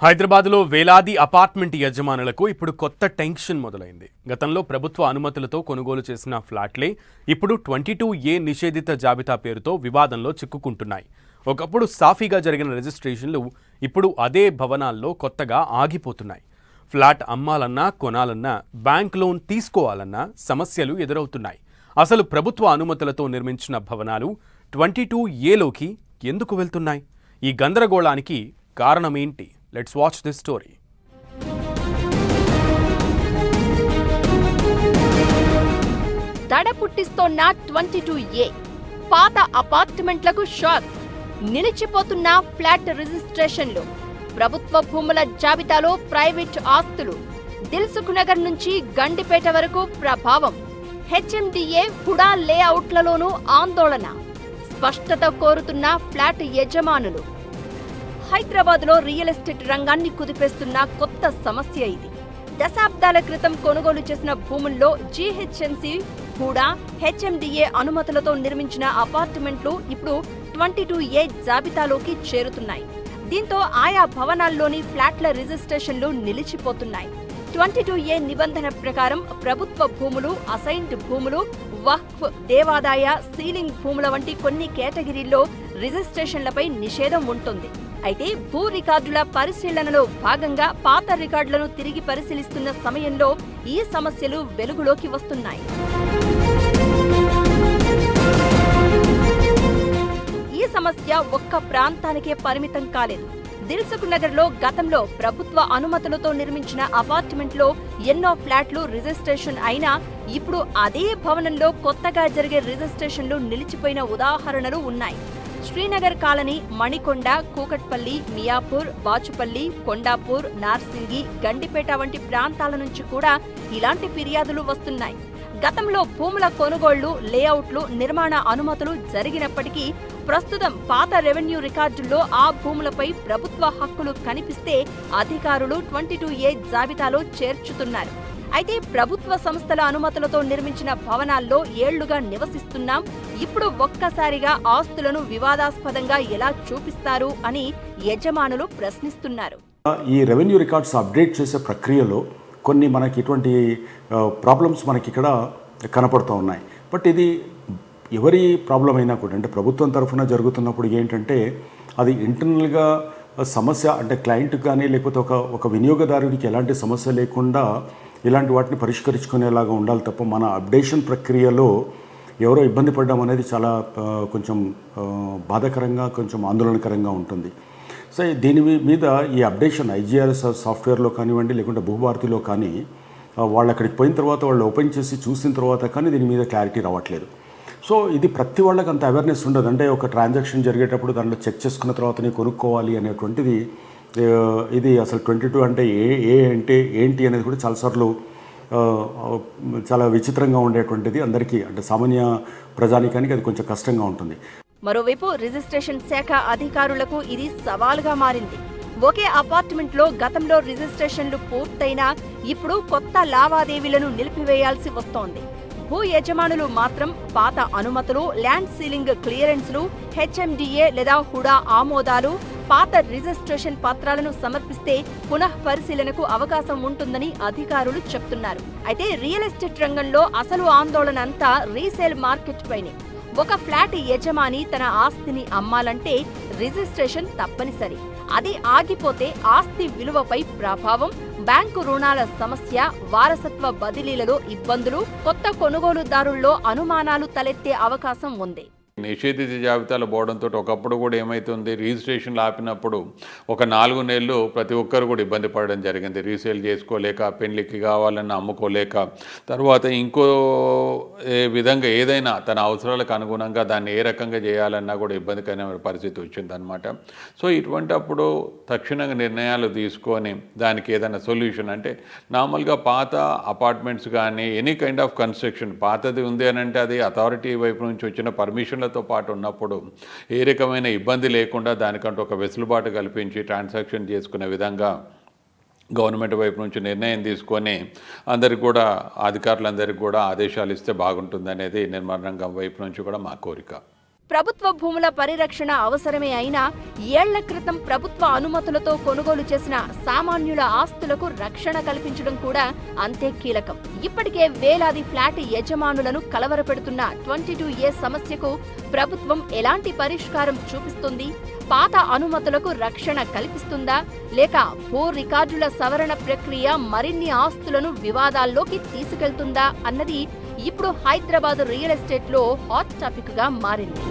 హైదరాబాద్లో వేలాది అపార్ట్మెంట్ యజమానులకు ఇప్పుడు కొత్త టెన్షన్ మొదలైంది. గతంలో ప్రభుత్వ అనుమతులతో కొనుగోలు చేసిన ఫ్లాట్లే ఇప్పుడు 22A నిషేధిత జాబితా పేరుతో వివాదంలో చిక్కుకుంటున్నాయి. ఒకప్పుడు సాఫీగా జరిగిన రిజిస్ట్రేషన్లు ఇప్పుడు అదే భవనాల్లో కొత్తగా ఆగిపోతున్నాయి. ఫ్లాట్ అమ్మాలన్నా కొనాలన్నా బ్యాంక్ లోన్ తీసుకోవాలన్నా సమస్యలు ఎదురవుతున్నాయి. అసలు ప్రభుత్వ అనుమతులతో నిర్మించిన భవనాలు 22Aలోకి ఎందుకు వెళ్తున్నాయి? ఈ గందరగోళానికి కారణమేంటి? Let's watch this story. దడ పుట్టిస్తోన్న 22A పాత అపార్ట్మెంట్లకు షాక్. నిలిచిపోతున్న ఫ్లాట్ రిజిస్ట్రేషన్లు, ప్రభుత్వ భూముల జాబితాలో ప్రైవేట్ ఆస్తులు, దిల్సుఖ్ నగర్ నుంచి గండిపేట వరకు ప్రభావం. HMDA హుడా లేఅవుట్లలోనూ ఆందోళన. స్పష్టత కోరుతున్న ఫ్లాట్ యజమానులు. హైదరాబాద్లో రియల్ ఎస్టేట్ రంగాన్ని కుదిపేస్తున్న కొత్త సమస్య ఇది. దశాబ్దాల క్రితం కొనుగోలు చేసిన భూముల్లో GHMC, హుడా, HMDA అనుమతులతో నిర్మించిన అపార్ట్మెంట్లు ఇప్పుడు 22A జాబితాలోకి చేరుతున్నాయి. దీంతో ఆయా భవనాల్లోని ఫ్లాట్ల రిజిస్ట్రేషన్లు నిలిచిపోతున్నాయి. 22A నిబంధన ప్రకారం ప్రభుత్వ భూములు, అసైన్డ్ భూములు, వక్ఫ్, దేవాదాయ, సీలింగ్ భూముల వంటి కొన్ని కేటగిరీల్లో రిజిస్ట్రేషన్లపై నిషేధం ఉంటుంది. అయితే భూ రికార్డుల పరిశీలనలో భాగంగా పాత రికార్డులను తిరిగి పరిశీలిస్తున్న సమయంలో ఈ సమస్యలు వెలుగులోకి వస్తున్నాయి. ఈ సమస్య ఒక్క ప్రాంతానికే పరిమితం కాలేదు. దిల్సుఖ్ నగర్లో గతంలో ప్రభుత్వ అనుమతులతో నిర్మించిన అపార్ట్మెంట్లో ఎన్నో ఫ్లాట్లు రిజిస్ట్రేషన్ అయినా ఇప్పుడు అదే భవనంలో కొత్తగా జరిగే రిజిస్ట్రేషన్లు నిలిచిపోయిన ఉదాహరణలు ఉన్నాయి. శ్రీనగర్ కాలనీ, మణికొండ, కూకట్పల్లి, మియాపూర్, బాచుపల్లి, కొండాపూర్, నార్సింగి, గండిపేట వంటి ప్రాంతాల నుంచి కూడా ఇలాంటి ఫిర్యాదులు వస్తున్నాయి. గతంలో భూముల కొనుగోళ్లు, లేఅవుట్లు, నిర్మాణ అనుమతులు జరిగినప్పటికీ ప్రస్తుతం పాత రెవెన్యూ రికార్డుల్లో ఆ భూములపై ప్రభుత్వ హక్కులు కనిపిస్తే అధికారులు 22A జాబితాలో చేర్చుతున్నారు. అయితే ప్రభుత్వ సంస్థల అనుమతులతో నిర్మించిన భవనాల్లో ఏళ్లుగా నివసిస్తున్నాం, ఇప్పుడు ఒక్కసారిగా ఆస్తులను వివాదాస్పదంగా ఎలా చూపిస్తారు అని యజమానులు ప్రశ్నిస్తున్నారు. ఈ రెవెన్యూ రికార్డ్స్ అప్డేట్ చేసే ప్రక్రియలో కొన్ని మనకి ఇటువంటి ప్రాబ్లమ్స్ మనకి ఇక్కడ కనపడుతూ ఉన్నాయి. బట్ ఇది ఎవరి ప్రాబ్లం అయినా కూడా, అంటే ప్రభుత్వం తరఫున జరుగుతున్నప్పుడు ఏంటంటే అది ఇంటర్నల్గా సమస్య, అంటే క్లయింట్కి కానీ లేకపోతే ఒక వినియోగదారుడికి ఎలాంటి సమస్య లేకుండా ఇలాంటి వాటిని పరిష్కరించుకునేలాగా ఉండాలి తప్ప మన అప్డేషన్ ప్రక్రియలో ఎవరో ఇబ్బంది పడడం అనేది చాలా కొంచెం బాధాకరంగా, కొంచెం ఆందోళనకరంగా ఉంటుంది. సో దీని మీద ఈ అప్డేషన్ IGRS సాఫ్ట్వేర్లో కానివ్వండి, లేకుంటే భూభారతిలో కానీ వాళ్ళు అక్కడికి పోయిన తర్వాత వాళ్ళు ఓపెన్ చేసి చూసిన తర్వాత కానీ దీని మీద క్లారిటీ రావట్లేదు. సో ఇది ప్రతి వాళ్ళకి అంత అవేర్నెస్ ఉండదు. అంటే ఒక ట్రాన్సాక్షన్ జరిగేటప్పుడు దాంట్లో చెక్ చేసుకున్న తర్వాతనే కొనుక్కోవాలి అనేటువంటిది, ఇది అసలు 22 అంటే అంటే ఏంటి అనేది కూడా చాలాసార్లు చాలా విచిత్రంగా ఉండేటువంటిది. అందరికీ, అంటే సామాన్య ప్రజానికానికి అది కొంచెం కష్టంగా ఉంటుంది. మరోవైపు రిజిస్ట్రేషన్ శాఖ అధికారులకు ఇది సవాలుగా మారింది. ఒకే అపార్ట్మెంట్లో గతంలో రిజిస్ట్రేషన్లు పూర్తయినా ఇప్పుడు కొత్త లావాదేవీలను నిలిపివేయాల్సి వస్తోంది. భూ యజమానులు మాత్రం పాత అనుమతులు, ల్యాండ్ సీలింగ్ క్లియరెన్స్లు, HMDA లేదా హుడా ఆమోదాలు, పాత రిజిస్ట్రేషన్ పత్రాలను సమర్పిస్తే పునః పరిశీలనకు అవకాశం ఉంటుందని అధికారులు చెప్తున్నారు. అయితే రియల్ ఎస్టేట్ రంగంలో అసలు ఆందోళన అంతా రీసేల్ మార్కెట్ పైనే. ఒక ఫ్లాట్ యజమాని తన ఆస్తిని అమ్మాలంటే రిజిస్ట్రేషన్ తప్పనిసరి. అది ఆగిపోతే ఆస్తి విలువపై ప్రభావం, బ్యాంకు రుణాల సమస్య, వారసత్వ బదిలీలలో ఇబ్బందులు, కొత్త కొనుగోలుదారుల్లో అనుమానాలు తలెత్తే అవకాశం ఉంది. నిషేధిత జాబితాలో పోవడంతో ఒకప్పుడు కూడా ఏమవుతుంది, రిజిస్ట్రేషన్లు ఆపినప్పుడు ఒక 4 నెలలు ప్రతి ఒక్కరు కూడా ఇబ్బంది పడడం జరిగింది. రీసేల్ చేసుకోలేక, పెళ్లికి కావాలన్నా అమ్ముకోలేక, తర్వాత ఇంకో విధంగా ఏదైనా తన అవసరాలకు అనుగుణంగా దాన్ని ఏ రకంగా చేయాలన్నా కూడా ఇబ్బందికరమైన పరిస్థితి వచ్చిందనమాట. సో ఇటువంటప్పుడు తక్షణంగా నిర్ణయాలు తీసుకొని దానికి ఏదైనా సొల్యూషన్, అంటే నార్మల్గా పాత అపార్ట్మెంట్స్ కానీ ఎనీ కైండ్ ఆఫ్ కన్స్ట్రక్షన్ పాతది ఉంది అని అంటే అది అథారిటీ వైపు నుంచి వచ్చిన పర్మిషన్ల తో పాటు ఉన్నప్పుడు ఏ రకమైన ఇబ్బంది లేకుండా దానికంటూ ఒక వెసులుబాటు కల్పించి ట్రాన్సాక్షన్ చేసుకునే విధంగా గవర్నమెంట్ వైపు నుంచి నిర్ణయం తీసుకొని అందరికి కూడా, అధికారులందరికీ కూడా ఆదేశాలు ఇస్తే బాగుంటుందనేది నిర్మాణ రంగం వైపు నుంచి కూడా మా కోరిక. ప్రభుత్వ భూముల పరిరక్షణ అవసరమే అయినా ఏళ్ల క్రితం ప్రభుత్వ అనుమతులతో కొనుగోలు చేసిన సామాన్యుల ఆస్తులకు రక్షణ కల్పించడం కూడా అంతే కీలకం. ఇప్పటికే వేలాది ఫ్లాట్ యజమానులను కలవరపెడుతున్న 22A సమస్యకు ప్రభుత్వం ఎలాంటి పరిష్కారం చూపిస్తుంది? పాత అనుమతులకు రక్షణ కల్పిస్తుందా, లేక భూ రికార్డుల సవరణ ప్రక్రియ మరిన్ని ఆస్తులను వివాదాల్లోకి తీసుకెళ్తుందా అన్నది ఇప్పుడు హైదరాబాద్ రియల్ ఎస్టేట్లో హాట్ టాపిక్ గా మారింది.